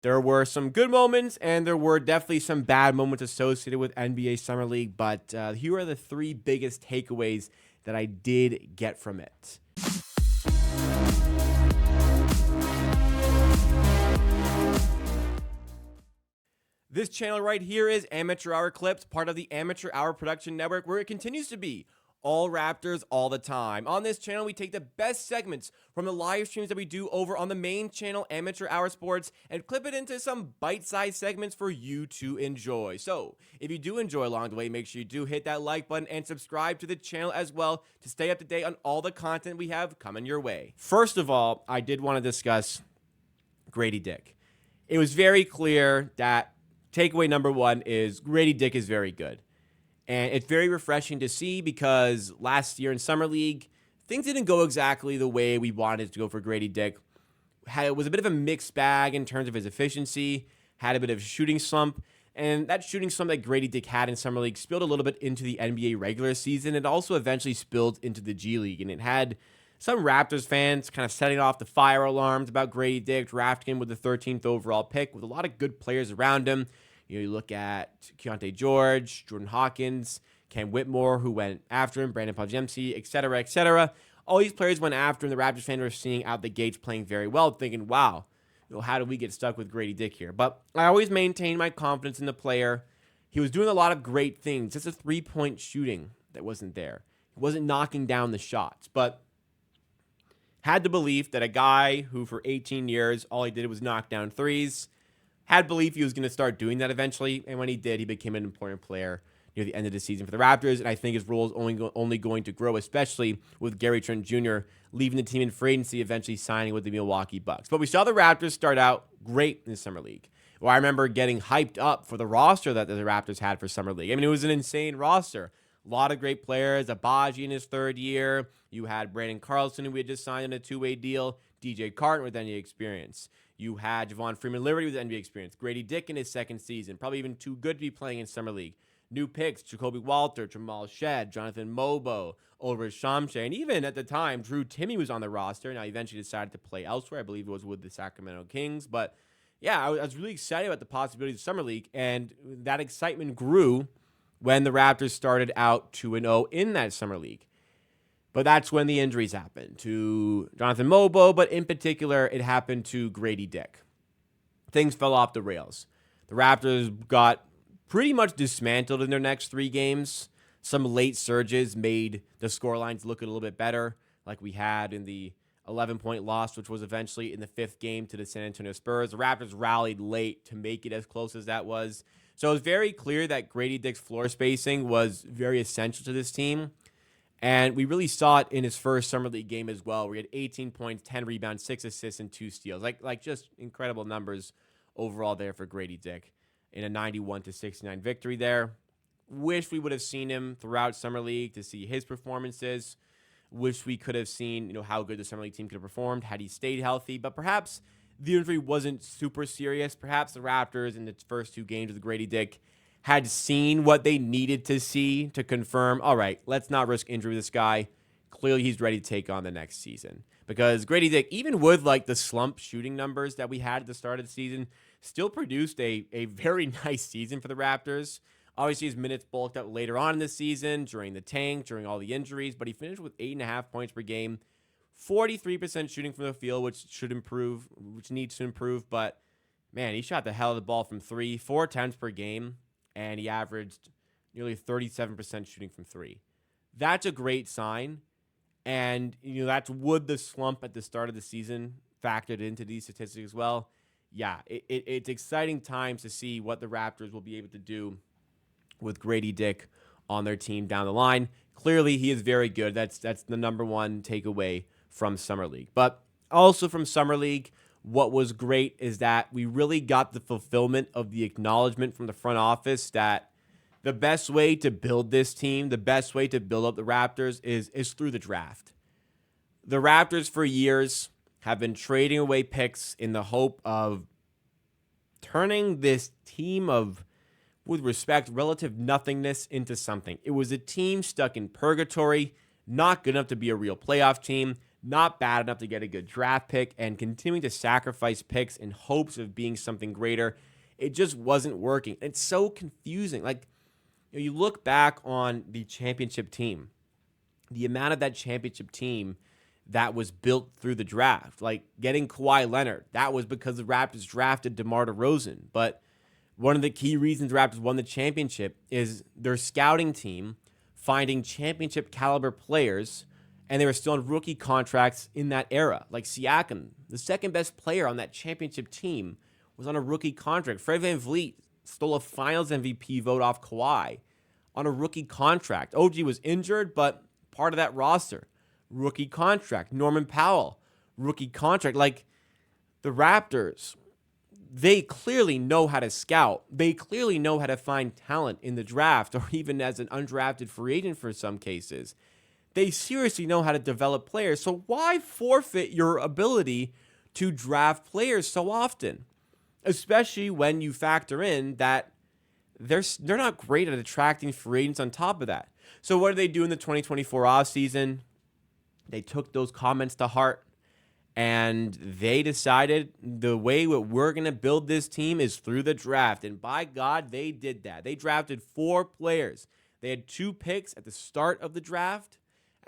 There were some good moments, and there were definitely some bad moments associated with NBA Summer League, but here are the three biggest takeaways that I did get from it. This channel right here is Amateur Hour Clips, part of the Amateur Hour Production Network, where it continues to be all Raptors all the time. On this channel, we take the best segments from the live streams that we do over on the main channel, Amateur Hour Sports, and clip it into some bite-sized segments for you to enjoy. So, if you do enjoy along the way, make sure you do hit that like button and subscribe to the channel as well to stay up to date on all the content we have coming your way. First of all, I did want to discuss Grady Dick. It was very clear that takeaway number one is Grady Dick is very good. And it's very refreshing to see because last year in Summer League, things didn't go exactly the way we wanted it to go for Grady Dick. It was a bit of a mixed bag in terms of his efficiency, had a bit of a shooting slump, and that shooting slump that Grady Dick had in Summer League spilled a little bit into the NBA regular season. It also eventually spilled into the G League, and it had some Raptors fans kind of setting off the fire alarms about Grady Dick, drafting him with the 13th overall pick with a lot of good players around him. You look at Keontae George, Jordan Hawkins, Cam Whitmore, who went after him, Brandon Podjemski, et cetera, et cetera. All these players went after him. The Raptors fans were seeing out the gates playing very well, thinking, wow, how do we get stuck with Grady Dick here? But I always maintained my confidence in the player. He was doing a lot of great things. Just a three-point shooting that wasn't there. He wasn't knocking down the shots, but had the belief that a guy who for 18 years, all he did was knock down threes, had belief he was going to start doing that eventually, and when he did, he became an important player near the end of the season for the Raptors, and I think his role is only going to grow, especially with Gary Trent Jr. leaving the team in free agency, eventually signing with the Milwaukee Bucks. But we saw the Raptors start out great in the Summer League. Well, I remember getting hyped up for the roster that the Raptors had for Summer League. I mean, it was an insane roster. A lot of great players. Abaji in his third year. You had Brandon Carlson, who we had just signed in a two-way deal. DJ Carton with NBA experience. You had Javon Freeman-Liberty with NBA experience. Grady Dick in his second season. Probably even too good to be playing in Summer League. New picks, Jacoby Walter, Jamal Shedd, Jonathan Mobo, Ulrich Shamshay, and even at the time, Drew Timme was on the roster. Now, he eventually decided to play elsewhere. I believe it was with the Sacramento Kings. But, yeah, I was really excited about the possibilities of Summer League, and that excitement grew when the Raptors started out 2-0 in that Summer League. But that's when the injuries happened to Jonathan Mobo, but in particular, it happened to Grady Dick. Things fell off the rails. The Raptors got pretty much dismantled in their next three games. Some late surges made the scorelines look a little bit better, like we had in the 11-point loss, which was eventually in the fifth game to the San Antonio Spurs. The Raptors rallied late to make it as close as that was. So it was very clear that Grady Dick's floor spacing was very essential to this team. And we really saw it in his first Summer League game as well, where he had 18 points, 10 rebounds, 6 assists, and 2 steals. Like just incredible numbers overall there for Grady Dick in a 91-69 victory there. Wish we would have seen him throughout Summer League to see his performances. Wish we could have seen, how good the Summer League team could have performed had he stayed healthy. But perhaps the injury wasn't super serious. Perhaps the Raptors in its first two games with Grady Dick had seen what they needed to see to confirm, all right, let's not risk injury with this guy. Clearly, he's ready to take on the next season. Because Grady Dick, even with the slump shooting numbers that we had at the start of the season, still produced a very nice season for the Raptors. Obviously, his minutes bulked up later on in the season, during the tank, during all the injuries, but he finished with 8.5 points per game, 43% shooting from the field, which needs to improve, but man, he shot the hell of the ball from three, 4 attempts per game, and he averaged nearly 37% shooting from three. That's a great sign, and that's would the slump at the start of the season factored into these statistics as well. Yeah, it's exciting times to see what the Raptors will be able to do with Grady Dick on their team down the line. Clearly, he is very good. That's the number one takeaway from Summer League. But also from Summer League, what was great is that we really got the fulfillment of the acknowledgement from the front office that the best way to build this team, the best way to build up the Raptors is through the draft. The Raptors for years have been trading away picks in the hope of turning this team of, with respect, relative nothingness into something. It was a team stuck in purgatory, not good enough to be a real playoff team, not bad enough to get a good draft pick, and continuing to sacrifice picks in hopes of being something greater. It just wasn't working. It's so confusing. Like, you look back on the championship team, the amount of that championship team that was built through the draft, like getting Kawhi Leonard, that was because the Raptors drafted DeMar DeRozan. But one of the key reasons the Raptors won the championship is their scouting team finding championship caliber players, and they were still on rookie contracts in that era. Like Siakam, the second best player on that championship team, was on a rookie contract. Fred VanVleet stole a Finals MVP vote off Kawhi on a rookie contract. OG was injured, but part of that roster. Rookie contract. Norman Powell, rookie contract. Like, the Raptors, they clearly know how to scout. They clearly know how to find talent in the draft, or even as an undrafted free agent for some cases. They seriously know how to develop players. So why forfeit your ability to draft players so often? Especially when you factor in that they're not great at attracting free agents on top of that. So what did they do in the 2024 offseason? They took those comments to heart, and they decided the way that we're going to build this team is through the draft. And by God, they did that. They drafted 4 players. They had 2 picks at the start of the draft.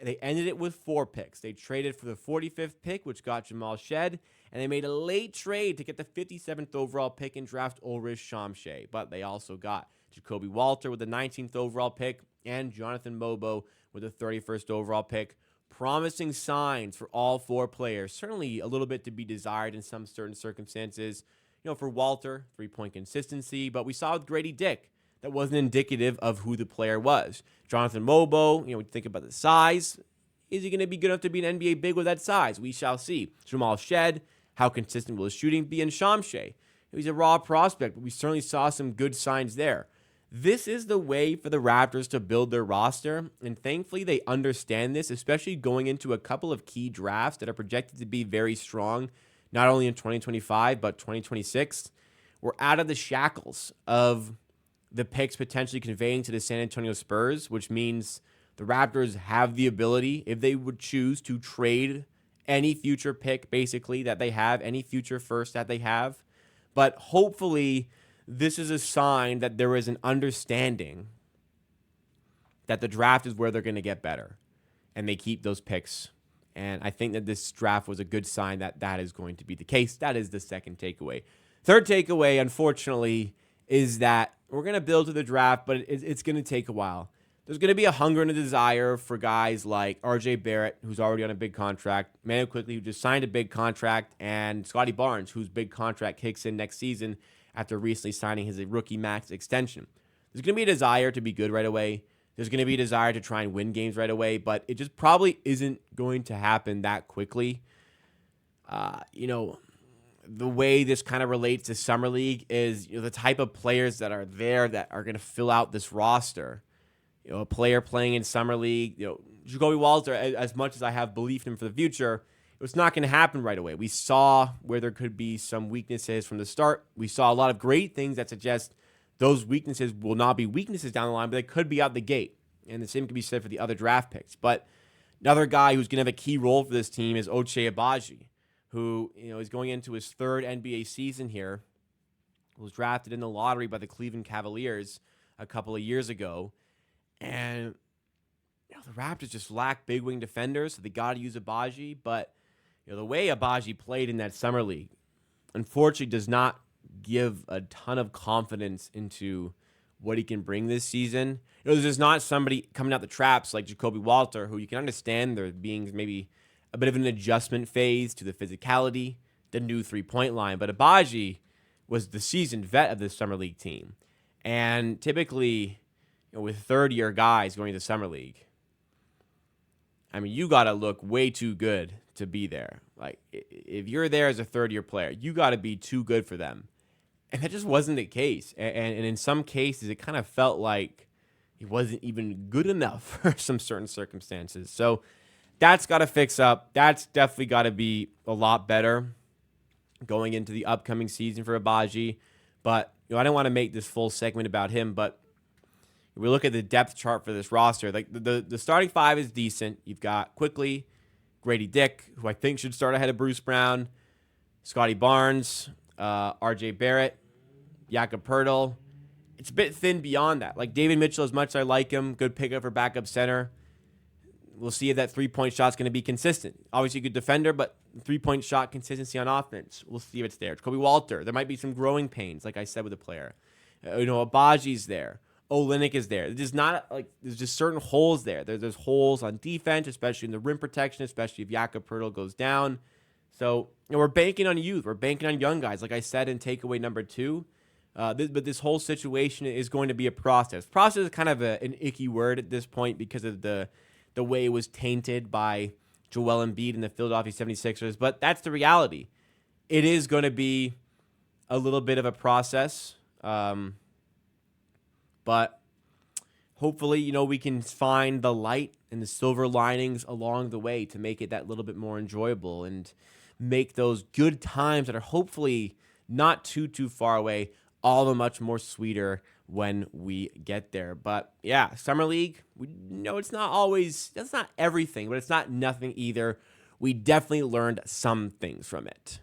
They ended it with 4 picks. They traded for the 45th pick, which got Jamal Shed, and they made a late trade to get the 57th overall pick and draft Ulrich Shamshay. But they also got Jacoby Walter with the 19th overall pick and Jonathan Mobo with the 31st overall pick. Promising signs for all 4 players. Certainly a little bit to be desired in some certain circumstances. For Walter, 3-point consistency. But we saw with Grady Dick, that wasn't indicative of who the player was. Jonathan Mobo, we think about the size. Is he going to be good enough to be an NBA big with that size? We shall see. Jamal Shed, how consistent will his shooting be? And Shamshay, he's a raw prospect, but we certainly saw some good signs there. This is the way for the Raptors to build their roster, and thankfully they understand this, especially going into a couple of key drafts that are projected to be very strong, not only in 2025, but 2026. We're out of the shackles of the picks potentially conveying to the San Antonio Spurs, which means the Raptors have the ability, if they would choose, to trade any future pick, basically, that they have, any future first that they have. But hopefully this is a sign that there is an understanding that the draft is where they're going to get better, and they keep those picks. And I think that this draft was a good sign that that is going to be the case. That is the second takeaway. Third takeaway, unfortunately, is that we're going to build to the draft, but it's going to take a while. There's going to be a hunger and a desire for guys like RJ Barrett, who's already on a big contract, Manu Quickly, who just signed a big contract, and Scotty Barnes, whose big contract kicks in next season after recently signing his rookie max extension. There's going to be a desire to be good right away. There's going to be a desire to try and win games right away, but it just probably isn't going to happen that quickly. The way this kind of relates to Summer League is the type of players that are there that are going to fill out this roster. A player playing in Summer League, Jacoby Walter, as much as I have belief in him for the future, it's not going to happen right away. We saw where there could be some weaknesses from the start. We saw a lot of great things that suggest those weaknesses will not be weaknesses down the line, but they could be out the gate. And the same can be said for the other draft picks. But another guy who's going to have a key role for this team is Ochai Agbaji, who is going into his 3rd NBA season here. Was drafted in the lottery by the Cleveland Cavaliers a couple of years ago. And the Raptors just lack big wing defenders, so they got to use Agbaji. But the way Agbaji played in that Summer League, unfortunately, does not give a ton of confidence into what he can bring this season. There's just not somebody coming out the traps like Jacoby Walter, who you can understand there being maybe a bit of an adjustment phase to the physicality, the new 3-point line. But Agbaji was the seasoned vet of this Summer League team. And typically, with third-year guys going to Summer League, you got to look way too good to be there. Like, if you're there as a third-year player, you got to be too good for them. And that just wasn't the case. And in some cases, it kind of felt like he wasn't even good enough for some certain circumstances. So that's got to fix up. That's definitely got to be a lot better going into the upcoming season for Agbaji. But I don't want to make this full segment about him, but we look at the depth chart for this roster. Like the starting 5 is decent. You've got Quickly, Grady Dick, who I think should start ahead of Bruce Brown, Scotty Barnes, RJ Barrett, Jakob Poeltl. It's a bit thin beyond that. Like David Mitchell, as much as I like him, good pickup for backup center. We'll see if that three-point shot's going to be consistent. Obviously, a good defender, but three-point shot consistency on offense. We'll see if it's there. Kobe Walter, there might be some growing pains, like I said with the player. Abaji's there. Olynyk is there. There's just certain holes there. There's holes on defense, especially in the rim protection, especially if Jakob Poeltl goes down. So we're banking on youth. We're banking on young guys, like I said in takeaway number 2. But this whole situation is going to be a process. Process is kind of an icky word at this point because of the way it was tainted by Joel Embiid and the Philadelphia 76ers. But that's the reality. It is going to be a little bit of a process. But hopefully, we can find the light and the silver linings along the way to make it that little bit more enjoyable and make those good times that are hopefully not too far away all the much more sweeter when we get there. But yeah, Summer League, it's not always, that's not everything, but it's not nothing either. We definitely learned some things from it.